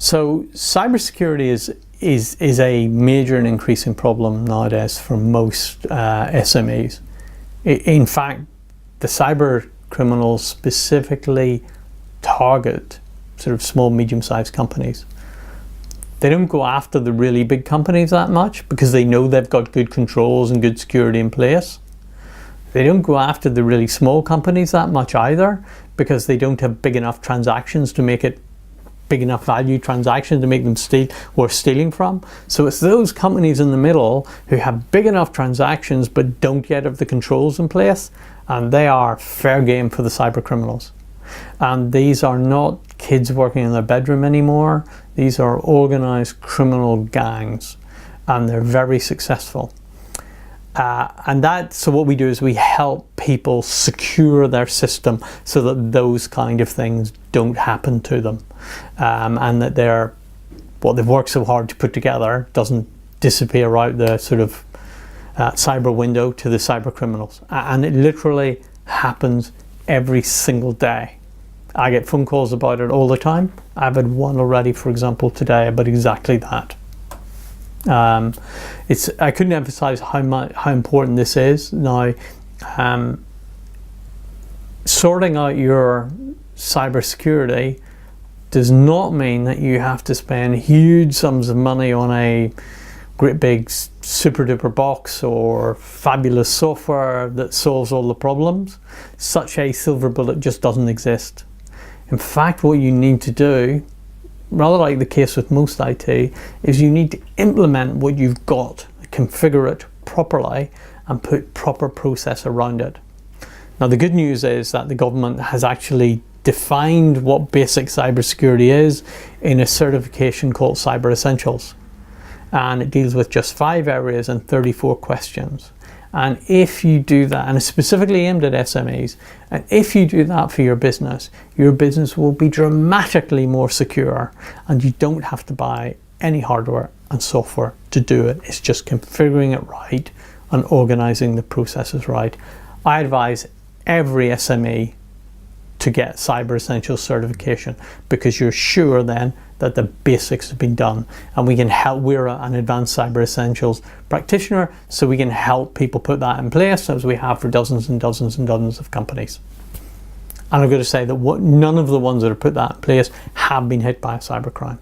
So cybersecurity is a major and increasing problem nowadays for most SMEs. In fact, the cyber criminals specifically target sort of small, medium-sized companies. They don't go after the really big companies that much because they know they've got good controls and good security in place. They don't go after the really small companies that much either because they don't have big enough transactions to make it big enough value transactions to make them steal or stealing from. So it's those companies in the middle who have big enough transactions but don't yet have the controls in place, and they are fair game for the cyber criminals. And these are not kids working in their bedroom anymore. These are organized criminal gangs, and they're very successful. So what we do is we help people secure their system so that those kind of things don't happen to them, and that what they've worked so hard to put together doesn't disappear out the sort of cyber window to the cyber criminals. And it literally happens every single day. I get phone calls about it all the time. I've had one already, for example, today about exactly that. I couldn't emphasize how important this is. Now, sorting out your cybersecurity does not mean that you have to spend huge sums of money on a great big super duper box or fabulous software that solves all the problems. Such a silver bullet just doesn't exist. In fact, what you need to do, rather like the case with most IT, is you need to implement what you've got, configure it properly, and put proper process around it. Now, the good news is that the government has actually defined what basic cybersecurity is in a certification called Cyber Essentials. And it deals with just 5 areas and 34 questions. And if you do that, and it's specifically aimed at SMEs, and if you do that for your business will be dramatically more secure, and you don't have to buy any hardware and software to do it. It's just configuring it right and organizing the processes right. I advise every SME to get Cyber Essentials certification, because you're sure then that the basics have been done, and we can help. We're an advanced Cyber Essentials practitioner, so we can help people put that in place, as we have for dozens and dozens and dozens of companies. And I'm going to say that none of the ones that have put that in place have been hit by a cybercrime.